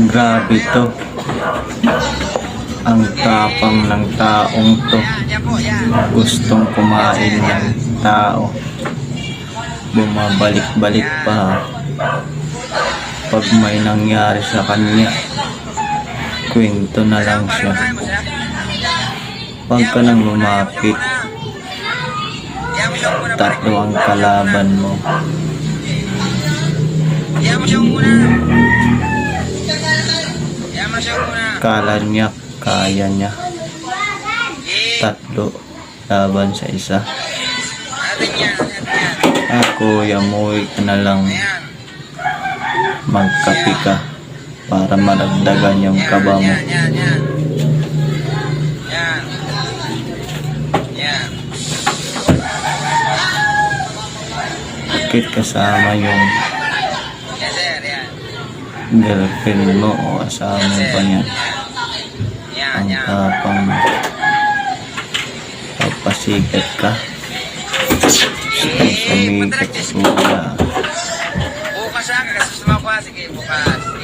Grabe to. Ang tapang ng taong to. Gustong kumain ng tao. Bumabalik-balik pa. Pag may nangyari sa kanya, kwento na lang siya. Pag ka nang lumapit, tatlo ang kalaban mo. Kala niya, kaya niya. Tatlo laban sa isa. Kuya, umuwi ka na lang. Magkape ka para madagdagan yung kaba mo. Bakit kasama yung girlfriend mo o asawa mo pa niya? Ang tapang papasikat ka. Sumikat suya. Bukas ha, kasi sumakuha. Sige, bukas.